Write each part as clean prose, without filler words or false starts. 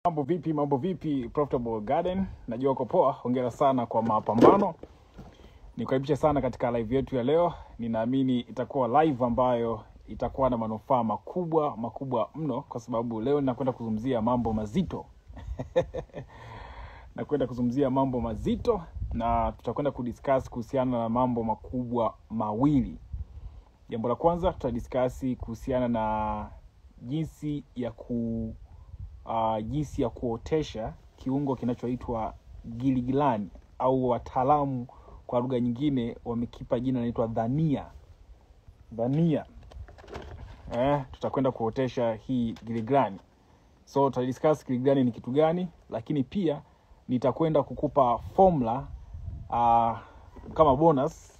Mambo vipi Profitable Garden? Najua uko poa, hongera sana kwa mapambano. Nikukaribisha sana katika live yetu ya leo. Ninaamini itakuwa live ambayo itakuwa na manufaa makubwa mno, kwa sababu leo ninakwenda kuzungumzia mambo mazito. Nakwenda kuzungumzia mambo mazito na tutakwenda kudiscuss kuhusiana na mambo makubwa mawili. Jambo la kwanza tutadiscuss kuhusiana na jinsi ya kuotesha kiungo kinachoitwa giligilani, au wataalamu kwa lugha nyingine wamekipa jina linaloitwa dhania. Tutakwenda kuotesha hii giligilani. So tutadiscuss giligilani ni kitu gani, lakini pia nitakwenda kukupa formula kama bonus.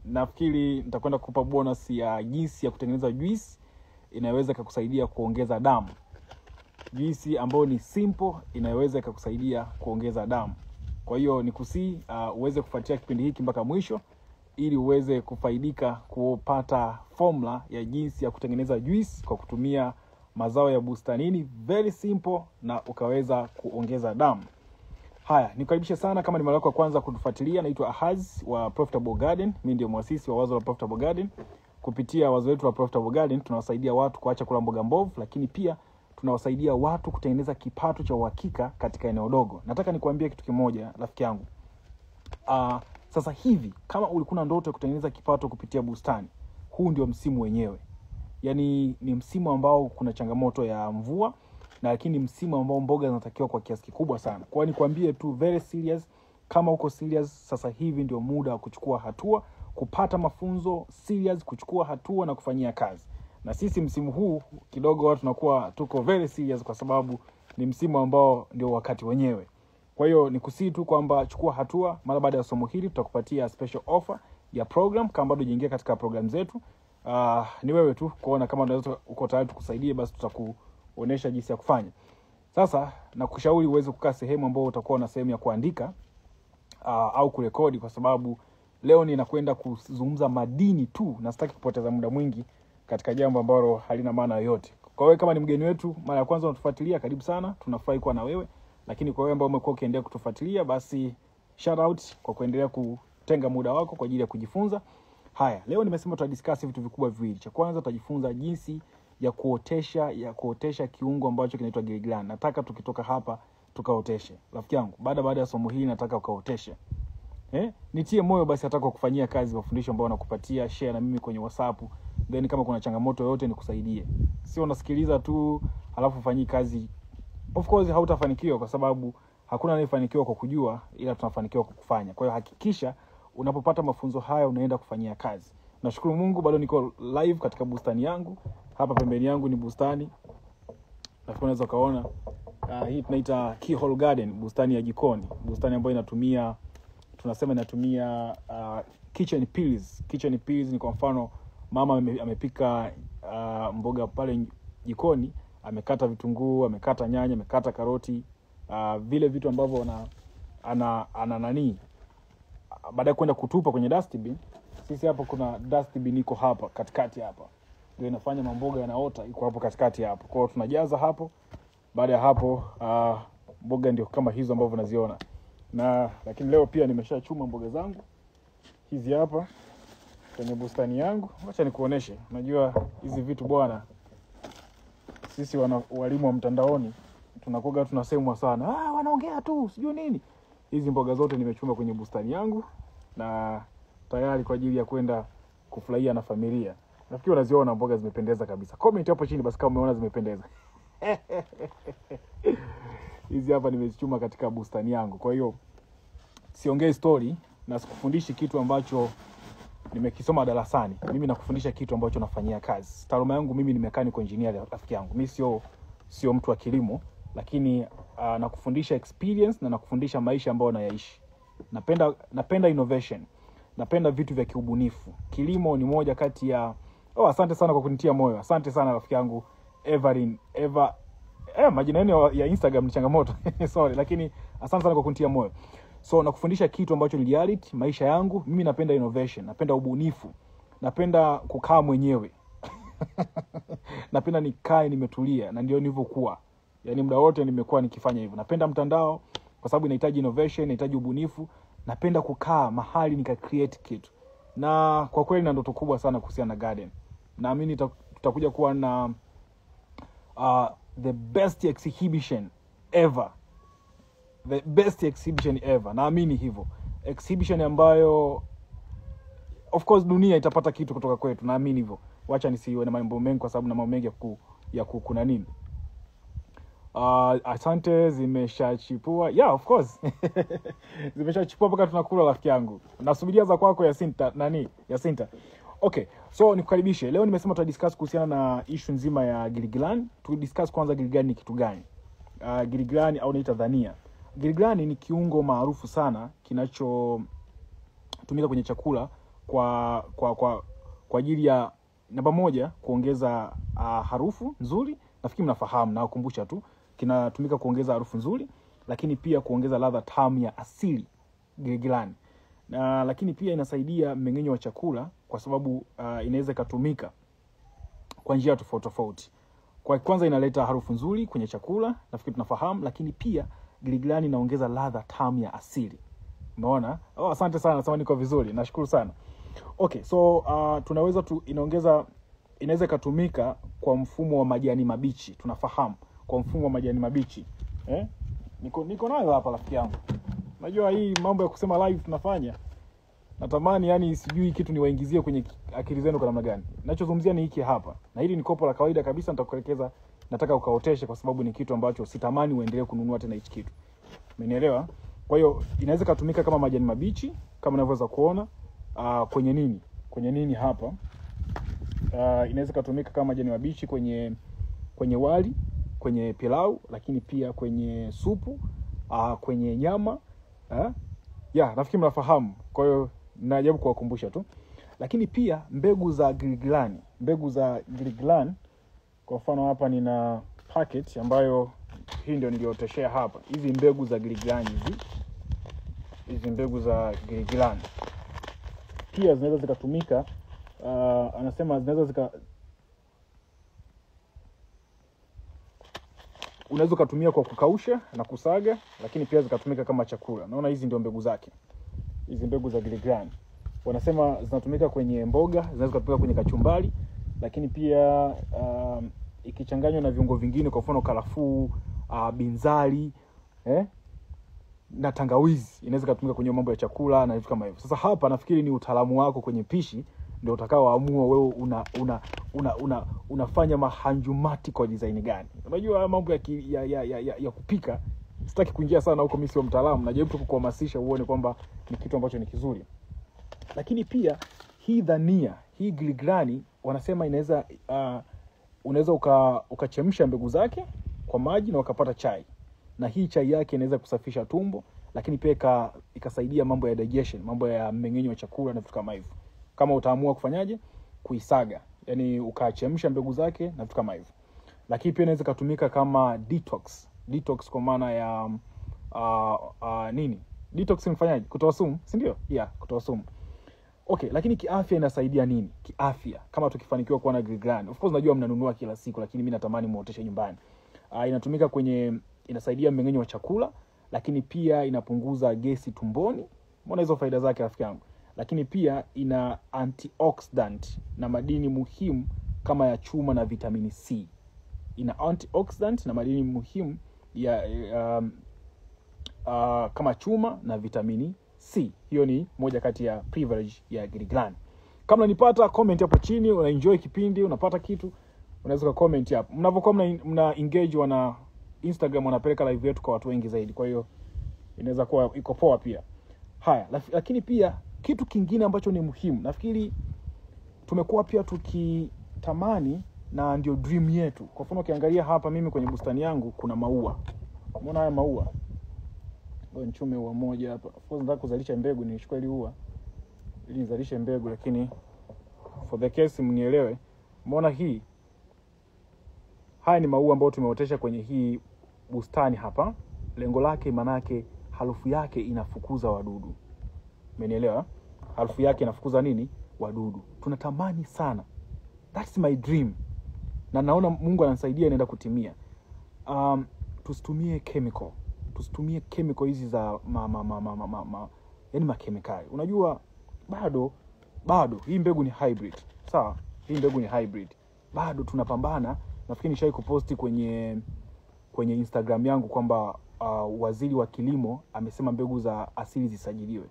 Nafikiri nitakwenda kukupa bonus ya jinsi ya kutengeneza juice inaweza kukusaidia kuongeza damu. Juisi ambayo ni simple inaweza kukusaidia kuongeza damu. Kwa hiyo nikusii uweze kufuatia kipindi hiki mpaka mwisho ili uweze kufaidika kupata formula ya jinsi ya kutengeneza juice kwa kutumia mazao ya bustanini, very simple, na ukaweza kuongeza damu. Haya, nikukaribisha sana kama ni mara yako ya kwanza kutufuatilia. Naitwa Ahaz wa Profitable Garden. Mimi ndio muasisi wa wazo la Profitable Garden. Kupitia wazo letu la Profitable Garden tunawasaidia watu kuacha kula mboga mbovu, lakini pia tunawasaidia watu kutengeneza kipato cha uhakika katika eneo dogo. Nataka nikuambie kitu kimoja rafiki yangu. Sasa hivi kama ulikuwa na ndoto ya kutengeneza kipato kupitia bustani, huu ndio msimu wenyewe. Yaani ni msimu ambao kuna changamoto ya mvua, na lakini msimu ambao mboga zinatakiwa kwa kiasi kikubwa sana. Kwa hiyo nikwambie tu very serious, kama uko serious sasa hivi ndio muda wa kuchukua hatua, kupata mafunzo serious, kuchukua hatua na kufanyia kazi. Na sisi msimu huu kidogo watu tunakuwa tuko very serious kwa sababu ni msimu ambao ndio wakati wenyewe. Kwa hiyo nikusii tu kwamba chukua hatua. Mara baada ya somo hili tutakupatia special offer ya program. Kama bado hujaingia katika program zetu, ni wewe tu kuona kama unaweza uko tayari tukusaidie, basi tutakuonesha jinsi ya kufanya. Sasa nakushauri uweze kukaa sehemu ambayo utakuwa na sehemu ya kuandika au kurekodi, kwa sababu leo ninakwenda kuzungumza madini tu na sitaki kupoteza muda mwingi katika jambo ambalo halina maana yoyote. Kwa wewe kama ni mgeni wetu mara ya kwanza unatufuatilia, karibu sana, tunafurahi kuwa na wewe. Lakini kwa wewe ambao umekuwa ukiendelea kutufuatilia, basi shout out kwa kuendelea kutenga muda wako kwa ajili ya kujifunza. Haya, leo nimesema tutadiscuss vitu vikubwa viwili. Cha kwanza tutajifunza jinsi ya kuotesha kiungo ambacho kinaitwa giligilani. Nataka tukitoka hapa tukaoteshe. Rafiki yangu, baada ya somo hili nataka ukaoteshe. Nitie moyo basi, nataka kufanyia kazi mafundisho ambayo nakupatia, share na mimi kwenye WhatsApp. Then kama kuna changamoto yoyote nikusaidie. Sio unasikiliza tu halafu ufanyii kazi. Of course hautafanikiwa, kwa sababu hakuna anayefanikiwa kwa kujua, ila tunafanikiwa kwa kufanya. Kwa hiyo hakikisha unapopata mafunzo haya unaenda kufanyia kazi. Nashukuru Mungu bado niko live katika bustani yangu. Hapa pembeni yangu ni bustani. Nafikiri unaweza kaona hii tunaita keyhole garden, bustani ya jikoni. Bustani ambayo inatumia kitchen peels. Kitchen peels ni kwa mfano mama amepika mboga pale jikoni, amekata vitunguu, amekata nyanya, amekata karoti, vile vitu ambavyo baada ya kwenda kutupa kwenye dustbin. Sisi hapo kuna dustbin iko hapa katikati hapa, ndio inafanya mamboga yanaota, iko hapo katikati hapo. Kwa hiyo tunajaza hapo. Baada ya hapo mboga ndio kama hizo ambavyo unaziona. Lakini leo pia nimeshachuma mboga zangu hizi hapa kwenye bustani yangu. Acha nikuoneshe. Unajua hizi vitu bwana, sisi walimu wa mtandaoni tunakoga tunasemwa sana, wanaongea tu sijui nini. Hizi mboga zote nimechuma kwenye bustani yangu na tayari kwa ajili ya kwenda kufurahia na familia. Nafikiri unaziona mboga zimependeza kabisa. Comment hapo chini basi kama umeona zimependeza. Hizi hapa nimechuma katika bustani yangu. Kwa hiyo siongei story na sikufundishi kitu ambacho nimekisoma darasani. Mimi nakufundisha kitu ambacho nafanyia kazi. Taaluma yangu mimi ni mechanical engineer rafiki yangu. Mimi sio mtu wa kilimo, lakini nakufundisha experience na nakufundisha maisha ambayo nayaishi. Napenda innovation. Napenda vitu vya kiubunifu. Kilimo ni moja kati ya asante sana kwa kunitia moyo. Asante sana rafiki yangu majina yenu ya Instagram ni changamoto. Sorry, lakini asante sana kwa kunitia moyo. So nakufundisha kitu ambacho ni reality, maisha yangu. Mimi napenda innovation, napenda ubunifu, napenda kukaa mwenyewe. Napenda nikae nimetulia, na ndio nilivyokuwa. Yaani muda wote nimekuwa nikifanya hivyo. Napenda mtandao kwa sababu inahitaji innovation, inahitaji ubunifu. Napenda kukaa mahali nika create kitu. Na kwa kweli na ndoto kubwa sana kuhusiana na garden. Naamini tutakuja kuwa na the best exhibition ever. The best exhibition ever. Naamini hivyo. Exhibition ambayo of course dunia itapata kitu kutoka kwetu. Naamini hivyo. Wacha nisiwe na mambo mengi kwa sababu na mambo mengi ya kuna nini. Asante zimeshachipua. Yeah, of course. Zimeshachipua mpaka tunakula rafiki yangu. Nasubiria za kwako Yasinta. Okay, so nikukaribishe. Leo nimesema tutadiscuss kuhusiana na issue nzima ya giligilani. Tudiscuss kwanza giligilani ni kitu gani. Giligilani au naita dhania. Giligilani ni kiungo maarufu sana kinachotumika kwenye chakula kwa ajili ya namba moja kuongeza harufu nzuri. Nafikiri mnafahamu na kukumbusha tu, kinatumika kuongeza harufu nzuri, lakini pia kuongeza ladha tamu ya asili giligilani. Lakini pia inasaidia mmeng'enyo wa chakula kwa sababu inaweza kutumika kwa njia tofauti tofauti. Kwa kwanza inaleta harufu nzuri kwenye chakula, nafikiri tunafahamu, lakini pia giligilani inaongeza ladha tamu ya asili. Umeona? Asante sana, nasema niko vizuri. Nashukuru sana. Okay, so inaweza kutumika kwa mfumo wa majani mabichi. Tunafahamu kwa mfumo wa majani mabichi. Niko nayo hapa rafiki yangu. Najua hii mambo ya kusema live tunafanya. Natamani yani sijui kitu niwaingizie kwenye akili zenu kwa namna gani. Ninachozungumzia ni hiki hapa. Na hili ni kopo la kawaida kabisa, nitakuelekeza, nataka ukaoteshe kwa sababu ni kitu ambacho sitamani uendelee kununua tena hichi kitu. Umenielewa? Kwa hiyo inaweza kutumika kama majani mabichi kama unavyoweza kuona kwenye nini hapa. Inaweza kutumika kama majani mabichi kwenye wali, kwenye pilau, lakini pia kwenye supu, kwenye nyama. Nafikiri mnafahamu. Kwa hiyo najaribu kuwakumbusha tu. Lakini pia mbegu za giligilani. Mbegu za giligilani, kwa mfano hapa nina packet ambayo hii ndio nilioteshea hapa. Hizi mbegu za giligilani hizi mbegu za giligilani pia zinaweza zikatumika, anasema unaweza kutumia kwa kukausha na kusaga, lakini pia zikatumika kama chakula. Naona hizi ndio mbegu zake. Hizi mbegu za giligilani wanasema zinatumika kwenye mboga, zinaweza kutumika kwenye kachumbari, lakini pia ikichanganywa na viungo vingine, kwa mfano karafuu, binzari, na tangawizi, inaweza kutumika kwenye mambo ya chakula na vitu kama hivyo. Sasa hapa nafikiri ni utaalamu wako kwenye pishi ndio utakaoamua wewe unafanya mahanjumati kwa design gani. Unajua mambo ya kupika, sitaki kuingia sana huko, mimi sio mtaalamu, najaribu tu kukuhamasisha uone kwamba ni kitu ambacho ni kizuri. Lakini pia hii dhania, hii giligilani wanasema unaweza ukachemsha mbegu zake kwa maji na ukapata chai. Na hii chai yake inaweza kusafisha tumbo, lakini pia ikasaidia mambo ya digestion, mambo ya mmeng'enyo wa chakula na vitu kama hivyo. Kama utaamua kufanyaje, kuisaga, yani ukachemsha mbegu zake na vitu kama hivyo. Lakini pia inaweza kutumika kama detox kwa maana ya nini? Detox mfanyaje? Kutoa sumu, si ndio? Kutoa sumu. Okay, lakini kiafya inasaidia nini? Kiafya, kama tukifanikiwa kuwa na giligilani. Of course najua mnanunua kila siku, lakini mimi natamani muoteshe nyumbani. Inatumika inasaidia mmeng'enyo wa chakula, lakini pia inapunguza gesi tumboni. Mbona hizo faida zake rafiki yangu? Lakini pia ina antioxidant na madini muhimu kama ya chuma na vitamini C. Ina antioxidant na madini muhimu kama chuma na vitamini C. Hiyo ni moja kati ya privilege ya giligilani. Kama unanipata, comment hapo chini, unaenjoy kipindi, unapata kitu, unaweza comment hapo. Mnapokuwa mna engage wana Instagram, wanapeleka live yetu kwa watu wengi zaidi. Kwa hiyo inaweza kuwa iko poa pia. Haya, lakini pia kitu kingine ambacho ni muhimu, nafikiri tumekuwa pia tukitamani na ndio dream yetu. Kwa mfano ukiangalia hapa mimi kwenye bustani yangu kuna maua. Umeona haya maua? Ngoja nichume ua moja hapa. Of course nataka kuzalisha mbegu, nichukue ile ua ili nizalishe mbegu, lakini for the case mnielewe. Umeona hii? Haya ni maua ambayo tumeotesha kwenye hii bustani hapa. Lengo lake manake harufu yake inafukuza wadudu. Umenielewa? Harufu yake inafukuza nini? Wadudu. Tunatamani sana. That's my dream. Na naona Mungu ananisaidia inaenda kutimia. tusitumie chemical. Tusitumie chemical hizi za yani makemikali. Unajua bado hii mbegu ni hybrid. Sawa? Hii mbegu ni hybrid. Bado tunapambana. Nafikiri nishai kuposti kwenye Instagram yangu kwamba waziri wa kilimo amesema mbegu za asili zisajiliwe.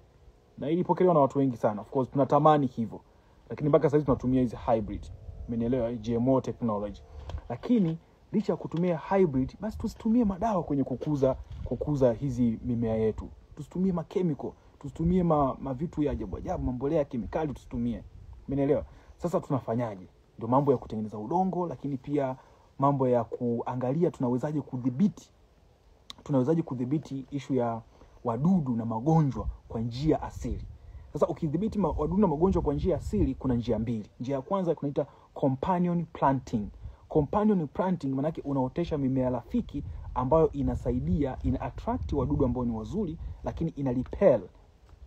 Na ilipokelewa na watu wengi sana. Of course tunatamani hivyo. Lakini mpaka sasa tunatumia hizi hybrid. Umenielewa? GMO technology. Lakini licha ya kutumia hybrid, basi tusitumie madawa kwenye kukuza hizi mimea yetu. Tusitumie makemiko, tusitumie mavitu ya ajabu, mambolea ya kemikali tusitumie. Umenielewa? Sasa tunafanyaje? Ndio mambo ya kutengeneza udongo, lakini pia mambo ya kuangalia tunawezaje kudhibiti issue ya wadudu na magonjwa kwa njia asili. Sasa ukidhibiti wadudu na magonjwa kwa njia asili, kuna njia mbili. Njia ya kwanza tunaita companion planting. Companion planting maana yake unaotesha mimea rafiki ambayo ina attract wadudu ambao ni wazuri, lakini ina repel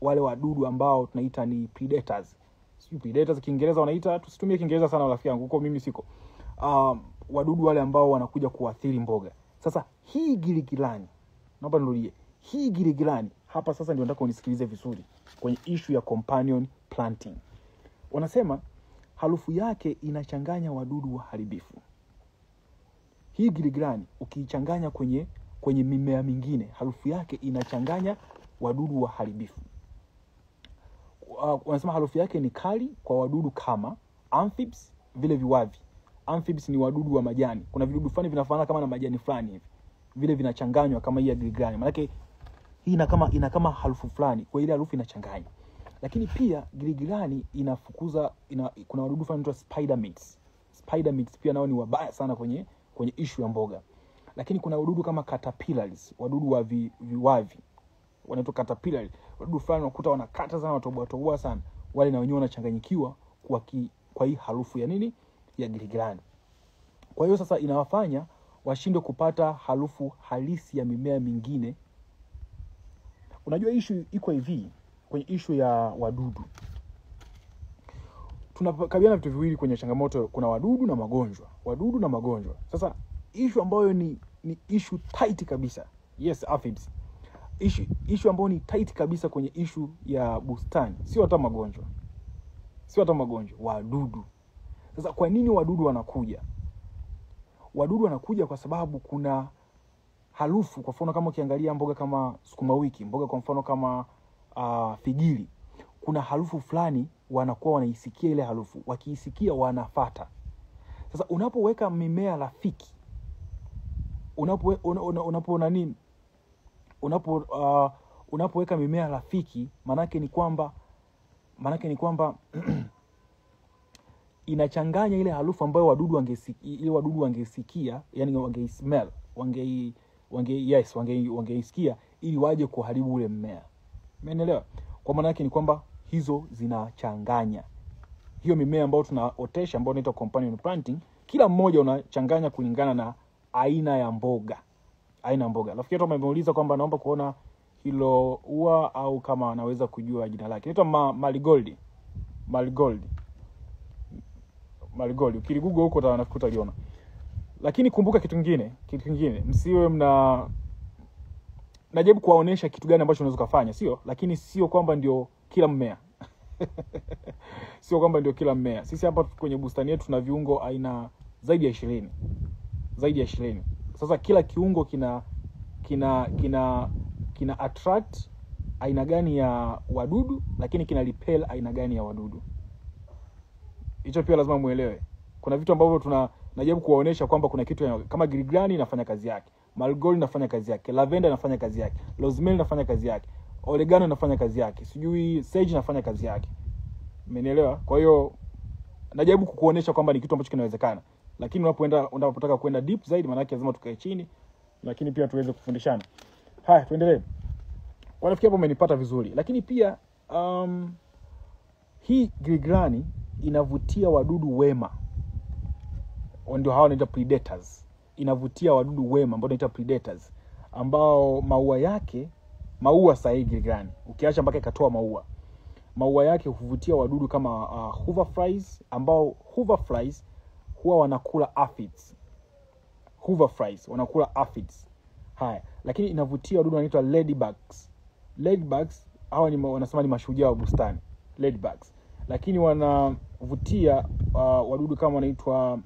wale wadudu ambao tunaita ni predators. Sio predators Kiingereza wanaita, tusitumie Kiingereza sana rafiki yangu, huko mimi siko. Wadudu wale ambao wanakuja kuathiri mboga. Sasa hii giligilani, naomba nirudie. Hii giligilani hapa sasa ndio nataka unisikilize vizuri kwenye issue ya companion planting. Wanasema harufu yake inachanganya wadudu waharibifu. Hii giligilani ukiichanganya kwenye mimea mingine, harufu yake inachanganya wadudu waharibifu. Wanasema harufu yake ni kali kwa wadudu kama amphibs, vile viwavi. Amphibs ni wadudu wa majani. Kuna vidudu fulani vinafanana kama na majani fulani hivi. Vile vinachanganywa kama hii ya giligilani. Maana yake hii ina kama harufu fulani, kwa ile harufu inachanganya. Lakini pia giligilani kuna wadudu fulani wanaitwa spider mites. Spider mites pia nao ni wabaya sana kwenye issue ya mboga. Lakini kuna wadudu kama caterpillars, wadudu wa viwavi. Wanaitwa caterpillars. Wadudu fulani unakuta wanakata sana, watoboa sana. Wale na wenyewe wanachanganyikiwa kwa hii harufu ya nini? Ya giligilani. Kwa hiyo sasa inawafanya washinde kupata harufu halisi ya mimea mingine. Unajua issue iko hivi kwenye issue ya wadudu. Tunakabiliana vitu viwili kwenye changamoto, kuna wadudu na magonjwa. Wadudu na magonjwa. Sasa issue ambayo ni issue tight kabisa. Yes, aphids. Issue ambayo ni tight kabisa kwenye issue ya bustani. Sio hata magonjwa. Wadudu. Sasa kwa nini wadudu wanakuja? Wadudu wanakuja kwa sababu kuna harufu. Kwa mfano kama ukiangalia mboga kama sukuma wiki, mboga kwa mfano kama figili, kuna harufu fulani wanakuwa wanaisikia ile harufu. Wakiisikia wanafuata. Sasa unapoweka mimea rafiki, unapoweka mimea rafiki, manake ni kwamba inachanganya ile harufu ambayo wadudu wangesikia, yani wangeismell, wangeisikia ili waje kuharibu ule mmea. Umeelewa? Kwa maana yake ni kwamba hizo zinachanganya. Hiyo mimea ambayo tunaotesha ambayo inaitwa companion planting, kila mmoja unachanganya kulingana na aina ya mboga. Rafiki yetu ameuliza kwamba naomba kuona hilo ua au kama anaweza kujua jina lake. Inaitwa marigold. Ukiligugo huko utakuta uliona. Lakini kumbuka kitu kingine, msiwe najaribu kuwaonesha kitu gani ambacho unaweza kufanya, sio? Lakini sio kwamba ndio kila mmea. Sio kwamba ndio kila mmea. Sisi hapa kwenye bustani yetu tuna viungo aina zaidi ya 20. Sasa kila kiungo kina attract aina gani ya wadudu, lakini kina repel aina gani ya wadudu. Hicho pia lazima muelewe. Kuna vitu ambavyo najaribu kuwaonesha kwamba kuna kitu kama giligilani inafanya kazi yake, marigold inafanya kazi yake, lavender inafanya kazi yake, rosemary inafanya kazi yake, oregano inafanya kazi yake, sijui sage inafanya kazi yake. Umenielewa? Kwa hiyo najaribu kukuonesha kwamba ni kitu ambacho kinawezekana. Lakini unapotaka kwenda deep zaidi, maana yake lazima tukae chini, lakini pia tuweze kufundishana. Haya, tuendelee. Kwa nafikiri hapo umenipata vizuri. Lakini pia hii giligilani inavutia wadudu wema. Ndio hao wanaitwa predators. Inavutia wadudu wema ambao wanaitwa predators, ambao maua sahihi giligilani, ukiacha mpaka ikatoa maua yake huvutia wadudu kama hoverflies, ambao hoverflies huwa wanakula aphids. Haya, lakini inavutia wadudu wanaitwa ladybugs. Ladybugs hawa wanasema ni mashujaa wa bustani, ladybugs. Lakini wanavutia wadudu kama wanaitwa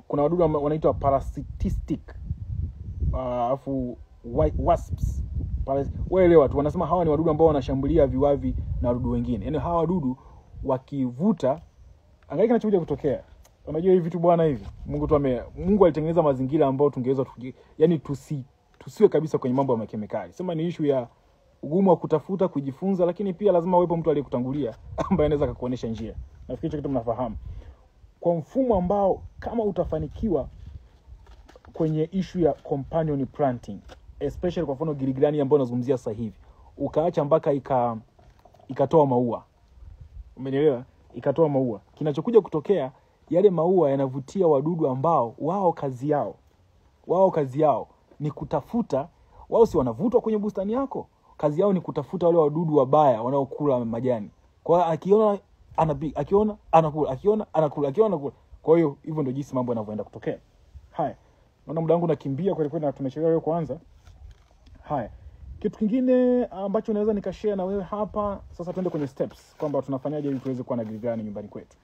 kuna wadudu wanaitwa parasitic, afu wasps. Waelewa tu, wanasema hawa ni wadudu ambao wanashambulia viwavi na wadudu wengine. Yaani hawa wadudu wakivuta, angalia kinachokuja kutokea. Unajua hivi vitu bwana hivi. Mungu alitengeneza mazingira ambayo tungeweza yani tusiwe kabisa kwenye mambo ya kemikali. Sema ni issue ya ugumu wa kutafuta, kujifunza, lakini pia lazima uwepo mtu aliyekutangulia ambaye anaweza kukuonesha njia. Nafikiri hicho kitu mnafahamu. Kwa mfumo ambao kama utafanikiwa kwenye issue ya companion planting, especially kwa mfano giligilani ambayo nazungumzia sasa hivi, ukaacha mpaka ikatoa maua. Umeelewa? Ikatoa maua. Kinachokuja kutokea, yale maua yanavutia wadudu ambao wao kazi yao ni kutafuta, wao si wanavutwa kwenye bustani yako. Kazi yao ni kutafuta wale wadudu wabaya wanaokula majani. Kwa akiona anapiga, akiona anakula, akiona anakula, akiona anakula. Kwa hiyo hivyo ndio jinsi mambo yanavyoenda kutokea. Haya. Naona muda wangu unakimbia kwa kweli na tumechelewa leo kuanza. Haya. Kitu kingine ambacho naweza nikashare na wewe hapa, sasa tuende kwenye steps kwamba tunafanyaje ili tuweze kuwa na giligilani nyumbani kwetu.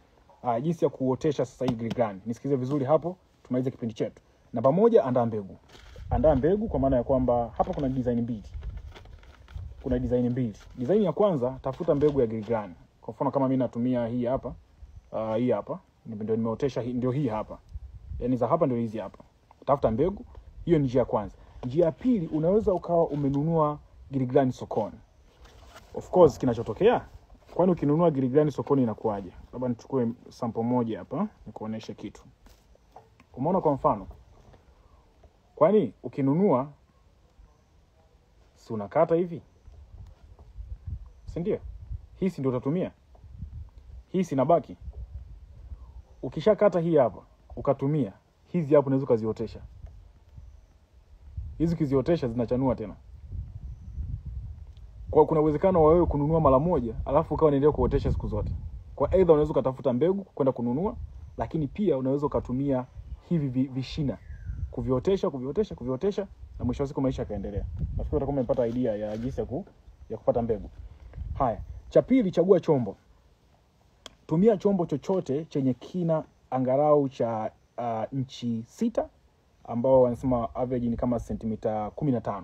Jinsi ya kuotesha sasa hii giligilani. Nisikize vizuri hapo, tumalize kipindi chetu. Namba moja, andaa mbegu. Andaa mbegu kwa maana ya kwamba hapa kuna design mbili. Design ya kwanza, tafuta mbegu ya giligilani. Kwa mfano kama mimi natumia hii hapa. Hii hapa ndio nimeotesha, ndio hii hapa. Yaani za hapa ndio hizi hapa. Tafuta mbegu, hiyo ni njia ya kwanza. Njia ya pili, unaweza ukawa umenunua giligilani sokoni. Of course kinachotokea, kwani ukinunua giligilani sokoni inakuaje? Labda nichukue sample moja hapa nikuoneshe kitu. Umeona kwa mfano? Kwani ukinunua si unakata hivi? Si ndio? Hii si ndio utatumia? Hii si inabaki. Ukishakata hii hapa, ukatumia, hizi hapo unaweza kuziotesha. Hizi kiziotesha zinachanua tena. Kwa kuna uwezekano wa wewe kununua mara moja, alafu ukawa unaendelea kuotesha siku zote. Kwa either unaweza kutafuta mbegu kwenda kununua, lakini pia unaweza kutumia hivi vishina kuviotesha na mwisho wa siku maisha yakaendelea. Nafikiri utakuwa umepata idea ya jinsi ya kupata mbegu. Haya, cha pili, chagua chombo. Tumia chombo chochote chenye kina angalau cha inchi 6, ambao wanasema average ni kama sentimita 15.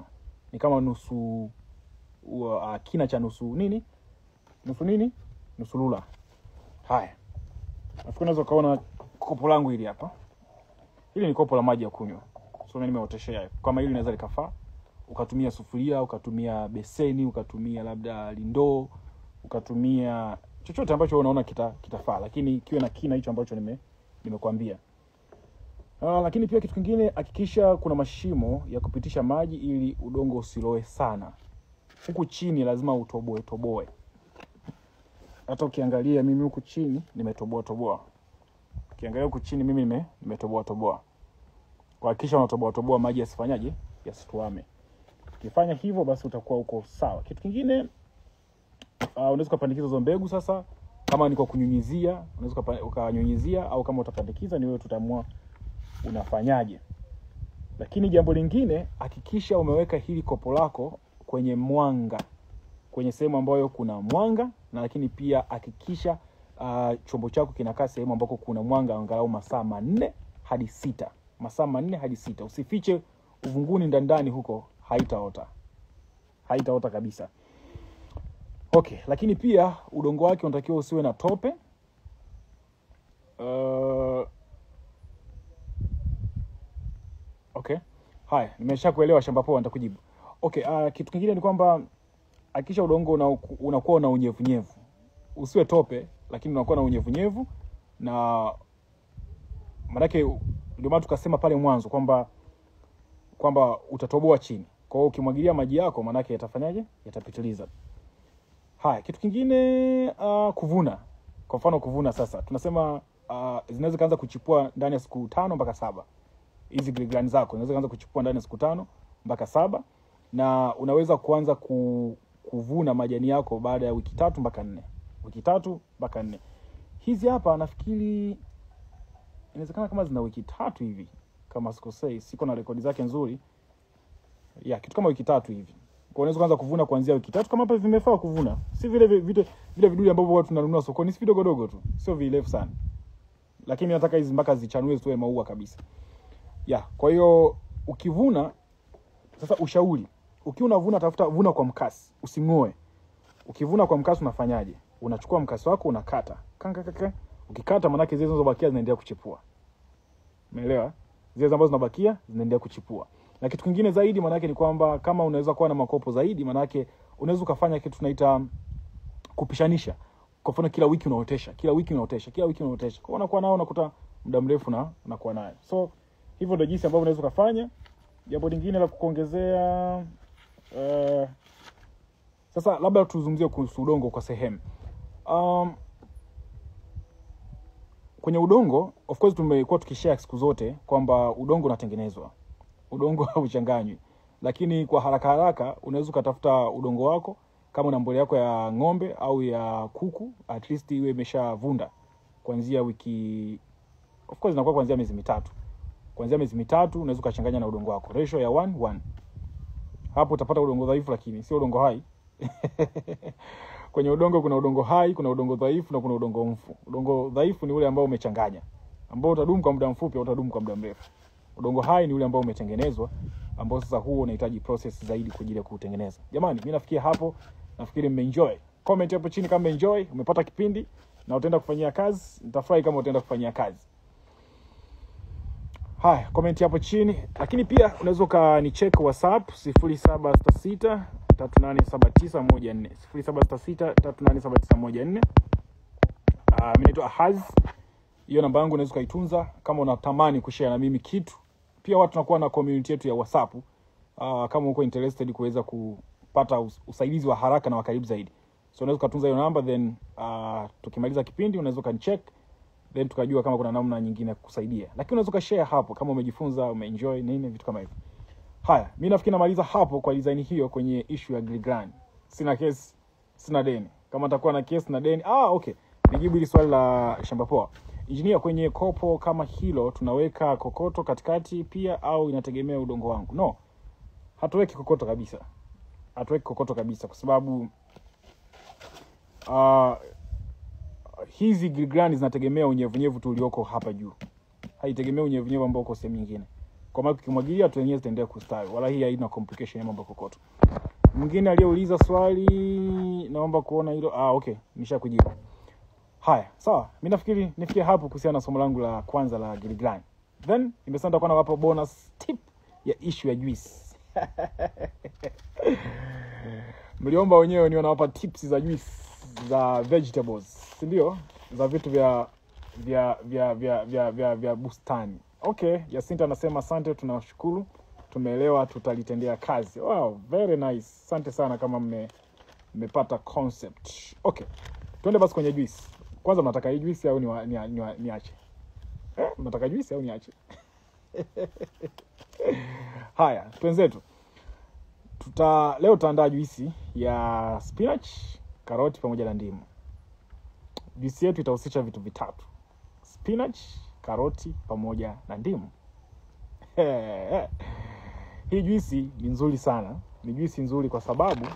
Ni kama nusu kina cha nusu nini? Nusu lula. Haya. Nafikiri unaweza kaona kopo langu hili hapa. Hili ni kopo la maji ya kunywa. So mimi nimeoteshea. Kama hili linaweza likafaa, ukatumia sufuria, ukatumia beseni, ukatumia labda lindoo, ukatumia chochote ambacho unaona kitafaa, lakini kiwe na kina hicho ambacho nimekuambia. Lakini pia kitu kingine, hakikisha kuna mashimo ya kupitisha maji ili udongo usiloe sana. Huku chini lazima utoboe. Hata ukiangalia mimi huku chini nimetoboa. Ukiangalia huku chini mimi nimetoboa. Kwa hakikisha unatoboa maji yasifanyaje? Yasituame. Ukifanya hivyo basi utakuwa uko sawa. Kitu kingine, unaweza kupandikiza hizo mbegu sasa. Kama ni kwa kunyunyizia, unaweza ukanyunyizia, au kama utapandikiza ni wewe tutaamua unafanyaje. Lakini jambo lingine, hakikisha umeweka hili kopo lako kwenye mwanga, kwenye sehemu ambayo kuna mwanga, na lakini pia hakikisha chombo chako kinakaa sehemu ambako kuna mwanga angalau masaa 4 hadi 6. Masaa 4 hadi 6. Usifiche uvunguni ndani huko, haitaota kabisa. Okay, lakini pia udongo wake unatakiwa usiwe na tope. Okay. Haya, nimeshakuelewa shamba poa, nitakujibu. Okay, kitu kingine ni kwamba hakikisha udongo unakuwa na unyevunyevu. Usiwe tope, lakini unakuwa na unyevunyevu, na maana yake ndio maana tukasema pale mwanzo kwamba utatoboa chini. Kwa hiyo ukimwagilia maji yako maana yake yatafanyaje? Yatapitiliza. Haya, kitu kingine, kuvuna. Kwa mfano kuvuna sasa, tunasema zinaweza kaanza kuchipua ndani ya siku 5 mpaka 7. Hizi giligilani zako zinaweza kaanza kuchipua ndani ya siku 5 mpaka 7, na unaweza kuanza kuvuna majani yako baada ya wiki 3 mpaka 4. Wiki 3 mpaka 4. Hizi hapa nafikiri inawezekana kama zina wiki 3 hivi. kama sikosei, siko na rekodi zake nzuri. Ya kitu kama wiki 3 hivi. Kwa unaweza kuanza kuvuna kuanzia wiki 3 kama hapa vimefaa kuvuna. Si vile vidudu ambavyo watu tunanunua sokoni, si vidogo dogo tu. Sio virefu sana. Lakini nataka hizi mpaka zichanue ziwe maua kabisa. Ya, kwa hiyo ukivuna sasa ushauri. Ukiwa unavuna tafuta vuna kwa mkasi, usingoe. Ukivuna kwa mkasi unafanyaje? Unachukua mkasi wako unakata. Kaka. Ukikata maana yake zile zinazobakia zinaendelea kuchipua. Umeelewa? Zile ambazo zinabakia zinaendelea kuchipua. Na kitu kingine zaidi maana yake ni kwamba kama unaweza kuwa na makopo zaidi, maana yake unaweza ukafanya kitu tunaita kupishanisha. Kwa mfano kila wiki unaotesha. Kwa unakuwa nao unakuta muda mrefu na unakuwa nayo. So hivyo ndio jinsi ambavyo unaweza kufanya. Jambo lingine la kuongezea sasa labda tuzungumzie kuhusu udongo kwa sehemu. Kwenye udongo of course tumekuwa tukishare siku zote kwamba udongo unatengenezwa. Udongo hauchanganywi. Lakini kwa haraka unaweza kutafuta udongo wako kama una mbolea yako ya ng'ombe au ya kuku, at least iwe imeshavunda kuanzia wiki, of course inakuwa kuanzia miezi 3. Kuanzia miezi 3 unaweza kuchanganya na udongo wako. Ratio ya 1:1. Hapo utapata udongo dhaifu lakini sio udongo hai. Kwenye udongo kuna udongo hai, kuna udongo dhaifu na kuna udongo mfu. Udongo dhaifu ni ule ambao umechanganya, ambao utadumu kwa muda mfupi au utadumu kwa muda mrefu. Udongo hai ni ule ambao umetengenezwa, ambao sasa huo unahitaji process zaidi kwa ajili ya kutengeneza. Jamani, mimi nafikia hapo. Nafikiri mmeenjoy. Comment hapo chini kama umeenjoy, umepata kipindi na utaenda kufanyia kazi. Nitafurahi kama utaenda kufanyia kazi. Haya, comment hapo chini. Lakini pia unaweza ukanicheck WhatsApp 0766 387914 0766 387914. Mimi naitwa Ahaz. Hiyo namba yangu unaweza kuitunza kama unatamani kushare na mimi kitu. Pia watu tunakuwa na community yetu ya WhatsApp. Kama uko interested kuweza kupata usaidizi wa haraka na wa karibu zaidi. So unaweza kutunza hiyo namba, then tukimaliza kipindi unaweza kanicheck, then tukajua kama kuna namna nyingine ya kukusaidia. Lakini unaweza kushare hapo kama umejifunza, umeenjoy nini vitu kama hivyo. Haya, mimi nafikiri namaliza hapo kwa design hiyo kwenye issue ya Gilligran. Sina case, sina deni. Kama nitakuwa na case na deni, okay. Nijibu hili swali la Shamba Poa. Engineer, kwenye kopo kama hilo tunaweka kokoto katikati pia au inategemea udongo wangu? No. Hatuweki kokoto kabisa. Kwa sababu hizi Gilligran zinategemea unyevunyevu tu ulioko hapa juu. Haitegemea unyevunyevu ambao uko sehemu nyingine. Kwa maana ukimwagilia tu yenyewe zitaendelea kustawi. Wala hii haina complication ya mambo kokoto. Mwingine aliyeuliza swali naomba kuona hilo. Okay, nishakujibu. Haya, sawa. Mimi nafikiri nifikie hapo kuhusiana na somo langu la kwanza la Gilligran. Then nimesema kwa nawapa bonus tip ya issue ya juice. Mliomba wenyewe ni wanawapa tips za juice za vegetables, si ndio? Za vitu vya bustani. Okay, Jacinta anasema asante, tunashukuru. Tumeelewa, tutalitendea kazi. Wow, very nice. Asante sana kama mmepata concept. Okay. Tuende basi kwenye juice. Kwanza mnataka hii juice au niache? Mnataka juice au niache? Haya, twenzetu. Leo tutaandaa juisi ya spinach, karoti pamoja na ndimu. Juisi yetu itahusisha vitu vitatu: spinach, karoti pamoja na ndimu. Hii juisi ni nzuri sana. Ni juisi nzuri kwa sababu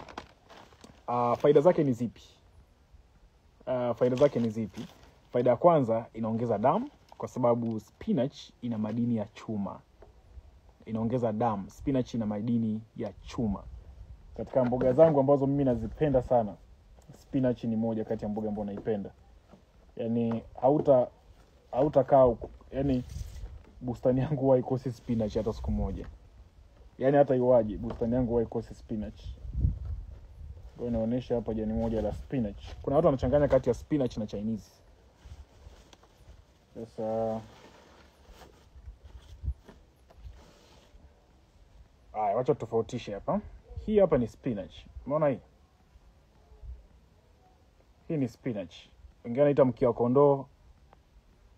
faida zake ni zipi? Faida ya kwanza, inaongeza damu kwa sababu spinach ina madini ya chuma. Inaongeza damu. Spinach ina madini ya chuma. Katika mboga zangu ambazo mimi nazipenda sana, spinach ni moja kati ya mboga ambazo naipenda. Yaani hautakaa, yaani bustani yangu haikosi spinach hata siku moja. Yaani hata iwaje bustani yangu haikosi spinach. Kwa inaonyesha hapa jani moja la spinach. Kuna watu wanachanganya kati ya spinach na Chinese. Sasa wacha tofautishe hapa. Hii hapa ni spinach. Umeona hii? Hii ni spinach. Wengine wanaita mkia wa kondoo.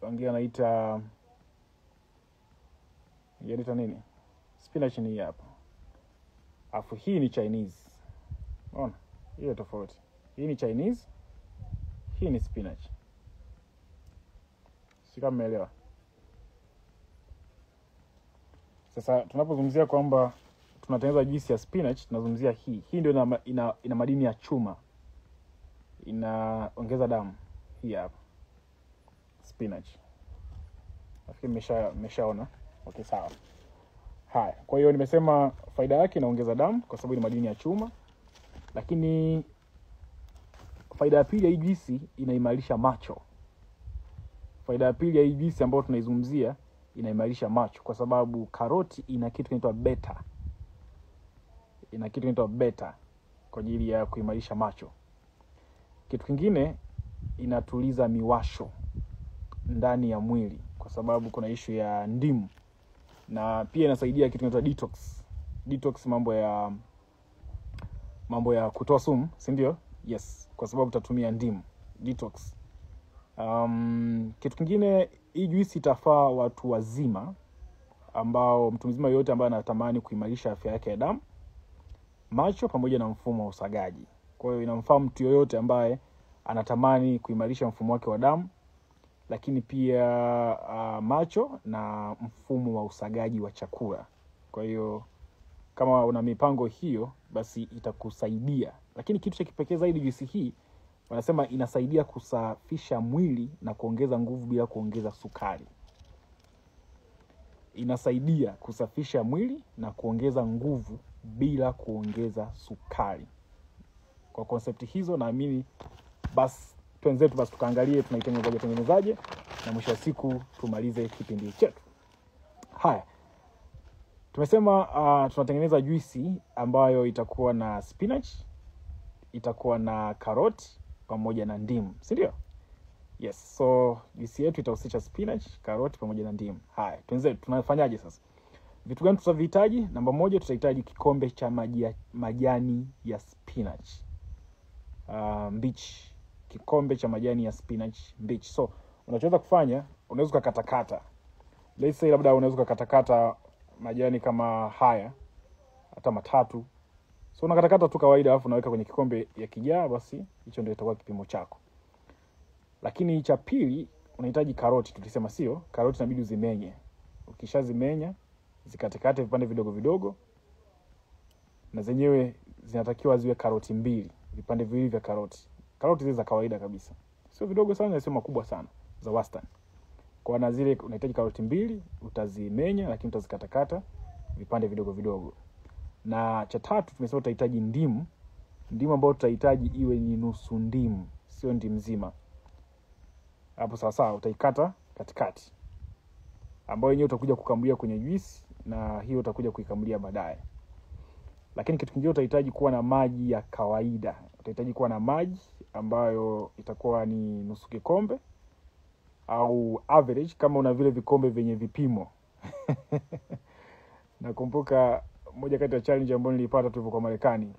Wengine wanaita nini? Spinach ni hii hapa. Alafu hii ni Chinese. Unaona? Hiyo tofauti. Hii ni Chinese. Hii ni spinach. Si kama umeelewa? Sasa tunapozungumzia kwamba tunatengeneza juisi ya spinach, tunazungumzia hii ndio ina madini ya chuma, inaongeza damu. Hii hapa spinach, nafikiri mmeshaona. Okay, sawa. Haya, kwa hiyo nimesema faida yake inaongeza damu kwa sababu ina madini ya chuma, lakini faida ya pili ya hii juisi inaimarisha macho. Faida ya pili ya hii juisi ambayo tunaizungumzia inaimarisha macho kwa sababu karoti ina kitu kinaitwa beta. Ina kitu kinaitwa beta kwa ajili ya kuimarisha macho. Kitu kingine, inatuliza miwasho ndani ya mwili kwa sababu kuna issue ya ndimu. Na pia inasaidia kitu kinaitwa detox. Detox, mambo ya kutoa sumu, si ndio? Yes, kwa sababu utatumia ndimu. Detox. Kitu kingine, hii juisi itafaa watu wazima, ambao mtu mzima yote ambaye anatamani kuimarisha afya yake ya damu, macho pamoja na mfumo wa usagaji. Kwa hiyo inamfaa mtu yoyote ambaye anatamani kuimarisha mfumo wake wa damu, lakini pia macho na mfumo wa usagaji wa chakula. Kwa hiyo kama una mipango hiyo, basi itakusaidia. Lakini kitu cha kipekee zaidi juisi hii, wanasema inasaidia kusafisha mwili na kuongeza nguvu bila kuongeza sukari. Inasaidia kusafisha mwili na kuongeza nguvu bila kuongeza sukari. Kwa konsepti hizo, naamini basi twenzetu basi tukaangalie tunaitengenezaje na mwisho wa siku tumalize kipindi chetu. Haya. Tumesema tunatengeneza juisi ambayo itakuwa na spinach, itakuwa na karoti pamoja na ndimu, si ndio? Yes, so juisi yetu itahusisha spinach, karoti pamoja na ndimu. Haya, twenzetu tunafanyaje sasa? Vitu gani tutavihitaji? Namba moja, tutahitaji kikombe cha majani ya spinach mbichi. Kikombe cha majani ya spinach mbichi. So unachoweza kufanya, unaweza kukatakata. Let's say labda unaweza kukatakata majani kama haya hata matatu. So unakatakata tu kawaida, alafu unaweka kwenye kikombe ya kijaa, basi hicho ndio itakuwa kipimo chako. Lakini cha pili, unahitaji karoti. Tulisema sio? Karoti inabidi uzimenye. Ukishazimenya, zikatekate vipande vidogo vidogo. Na zenyewe zinatakiwa ziwe karoti 2, vipande viwili vya karoti. Karoti zile za kawaida kabisa. Sio vidogo sana, sio makubwa sana, za wastani. Kwa na zile unahitaji karoti 2, utazimenya lakini utazikatakata vipande vidogo vidogo. Na cha tatu, tumesema utahitaji ndimu. Ndimu ambayo tutahitaji iwe ni nusu ndimu, sio ndimu nzima. Hapo sawa, utaikata katikati, ambayo yenyewe utakuja kukamulia kwenye juisi, na hiyo utakuja kuikamulia baadaye. Lakini kitu kingine, utahitaji kuwa na maji ya kawaida. Utahitaji kuwa na maji ambayo itakuwa ni nusu kikombe au average kama una vile vikombe vyenye vipimo. Nakumbuka moja kati ya challenge ambayo nilipata tulipokuwa Marekani.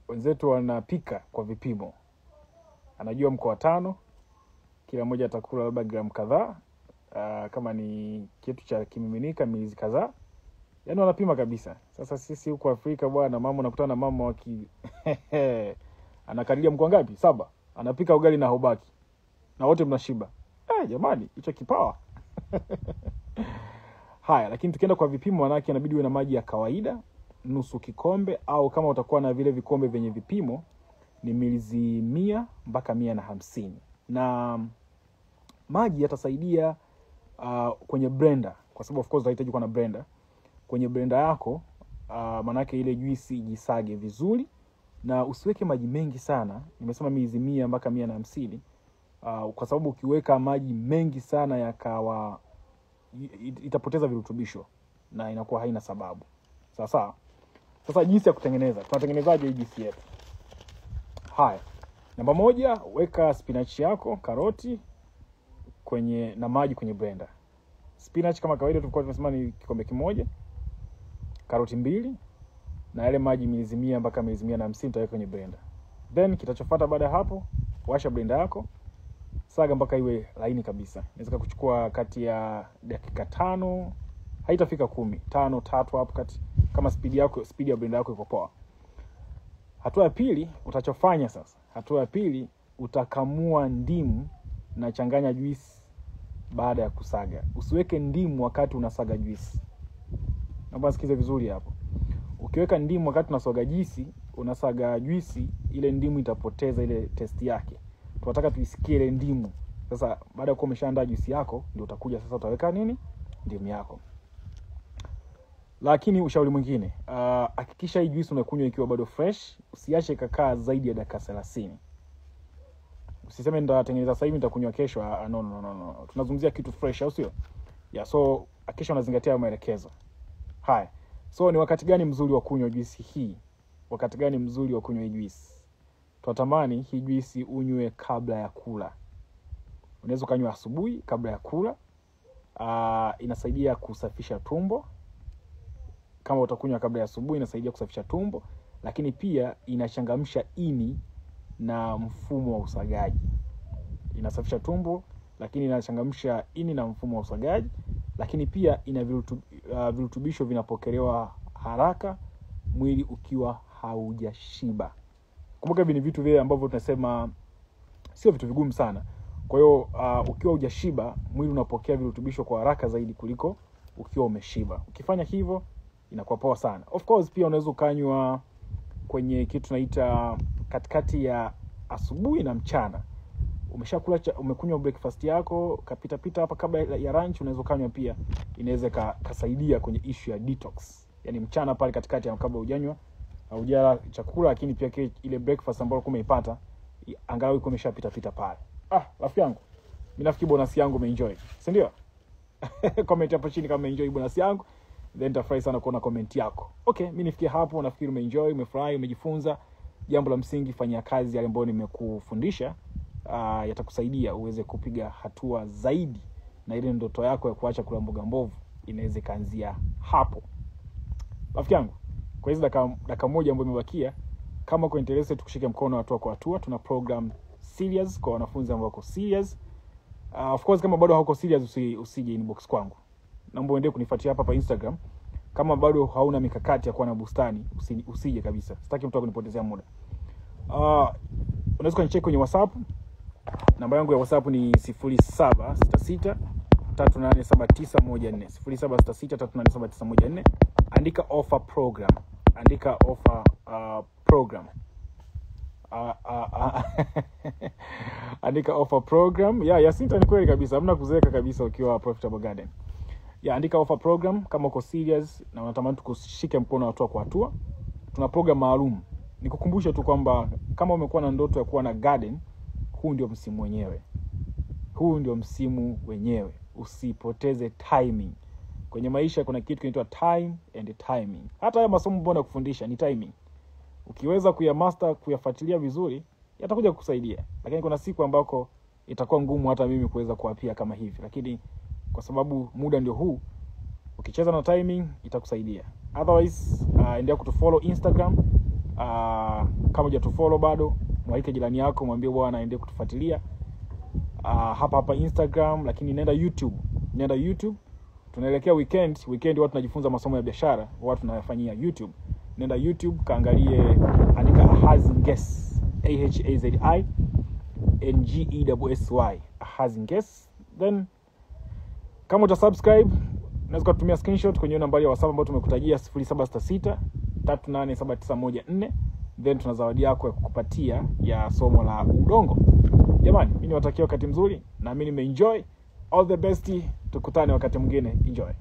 Wenzetu wanapika kwa vipimo. Anajua mko 5, kila mmoja atakula labda gramu kadhaa, kama ni kitu cha kimiminika milizi kadhaa. Yaani wanapima kabisa. Sasa sisi huko Afrika bwana, mama unakutana na mama anakadiria mko ngapi? 7. Anapika ugali na hobaki. Na wote mnashiba. Jamani, hicho kipawa. Haya, lakini tukienda kwa vipimo, manake inabidi uwe na maji ya kawaida nusu kikombe, au kama utakuwa na vile vikombe vyenye vipimo ni milizi 100 mpaka 150. Na maji yatasaidia kwenye blender, kwa sababu of course unahitaji kuwa na blender. Kwenye blender yako, manake ile juisi ijisage vizuri, na usiweke maji mengi sana. Nimesema milizi 100 mpaka 150. Kwa sababu ukiweka maji mengi sana yakawa itapoteza virutubisho na inakuwa haina sababu. Sawa. Sasa jinsi ya kutengeneza. Tunatengenezaje hii juisi yetu? Haya. Namba moja, weka spinach yako, karoti na maji kwenye blender. Spinach kama kawaida tulikuwa tumesema ni kikombe kimoja, karoti 2, na yale maji milizi 100 mpaka milizi 150 utaweka kwenye blender. Then kitachofuata baada ya hapo, washa blender yako, saga mpaka iwe laini kabisa. Inaweza kuchukua kati ya dakika 5, haitafika 10, 5, 3 hapo kati, kama speed ya blender yako iko poa. Hatua ya pili utachofanya sasa. Hatua ya pili, utakamua ndimu na changanya juisi baada ya kusaga. Usiweke ndimu wakati unasaga juisi. Naomba sikize vizuri hapo. Ukiweka ndimu wakati unasaga juisi, ile ndimu itapoteza ile testi yake. Tunataka tuisikie ile ndimu. Sasa baada ya kuwa umeshaandaa juisi yako, ndio utakuja sasa utaweka nini? Ndimu yako. Lakini ushauri mwingine, hakikisha hii juisi unakunywa ikiwa bado fresh, usiache ikakaa zaidi ya dakika 30. Usiseme nitatengeneza sasa hivi nitakunywa kesho. No. Tunazungumzia kitu fresh, au sio? So hakikisha unazingatia maelekezo. Haya. So ni wakati gani mzuri wa kunywa juisi hii? Wakati gani mzuri wa kunywa hii juisi? Tunatamani hii juisi unywe kabla ya kula. Unaweza kunywa asubuhi kabla ya kula. Inasaidia kusafisha tumbo. Kama utakunywa kabla ya asubuhi inasaidia kusafisha tumbo, lakini pia inachangamsha ini na mfumo wa usagaji. Inasafisha tumbo, lakini inachangamsha ini na mfumo wa usagaji, lakini pia ina virutubisho vinapokelewa haraka mwili ukiwa haujashiba. Kumbuka hivi ni vitu vile ambavyo tunasema sio vitu vigumu sana. Kwa hiyo ukiwa hujashiba, mwili unapokea virutubisho kwa haraka zaidi kuliko ukiwa umeshiba. Ukifanya hivyo inakuwa poa sana. Of course pia unaweza kanywa kwenye kitu tunaita katikati ya asubuhi na mchana. Umeshakula umekunywa breakfast yako, kapita hapa kabla ya lunch, unaweza kanywa pia. Inaweza kasaidia kwenye issue ya detox. Yaani mchana pale katikati ya kabla hujanywa hujala chakula, lakini pia ile breakfast ambayo umeipata angalau iko imeshapita pale. Rafiki yangu, mimi nafikiri bonus yangu umeenjoy, si ndio? Comment hapo chini kama umeenjoy bonus yangu, then nitafurahi sana kuona comment yako. Okay, mimi nifikie hapo. Nafikiri umeenjoy, umefurahi, umejifunza jambo la msingi. Fanyia kazi yale ambayo nimekufundisha, yatakusaidia uweze kupiga hatua zaidi, na ile ndoto yako ya kuacha kula mboga mbovu inaweza kaanzia hapo. Rafiki yangu, kwa hizo dakika moja ambayo imebakia, kama uko interested tukushike mkono hatua kwa hatua. Tuna program serious kwa wanafunzi ambao wako serious. Of course kama bado hauko serious usije inbox kwangu. Naomba uendelee kunifuatia hapa Instagram. Kama bado hauna mikakati ya kuwa na bustani, usije kabisa. Sitaki mtu akunipotezea muda. Unaweza kunicheck kwenye WhatsApp. Namba yangu ya WhatsApp ni 0766 387914. 0766 387914. Andika offer program. Andika offer program. Andika offer program. Yasinta ni kweli kabisa. Hamna kuzeeka kabisa ukiwa Profitable Garden. Andika offer program kama uko serious na unatamani tukushike mkono hatua kwa hatua. Tuna program maalum. Nikukumbusha tu kwamba kama umekuwa na ndoto ya kuwa na garden, huu ndio msimu wenyewe. Huu ndio msimu wenyewe. Usipoteze timing. Kwenye maisha kuna kitu kinaitwa time and timing. Hata haya masomo mbona kufundisha ni timing. Ukiweza kuyamaster, kuyafuatilia vizuri, yatakuja kukusaidia. Lakini kuna siku ambako itakuwa ngumu hata mimi kuweza kuapia kama hivi. Lakini kwa sababu muda ndio huu, ukicheza na timing itakusaidia. Otherwise, endelea kutufollow Instagram. Kama hujatufollow bado, mwalike jirani yako, mwambie bwana aendelee kutufuatilia. Hapa Instagram, lakini nenda YouTube. Tunaelekea weekend watu tunajifunza masomo ya biashara, watu tunayafanyia YouTube. Nenda YouTube, kaangalie, andika Ahazinges, AHAZINGESSY, Ahazinges. Then kama utasubscribe, unaweza kutumia screenshot kwenye nambari ya WhatsApp ambayo tumekutajia 0766 387914. Then tuna zawadi yako ya kukupatia ya somo la udongo. Jamani, mimi niwatakia wakati mzuri na mimi nimeenjoy. All the best. Tukutane wakati mwingine. Enjoy.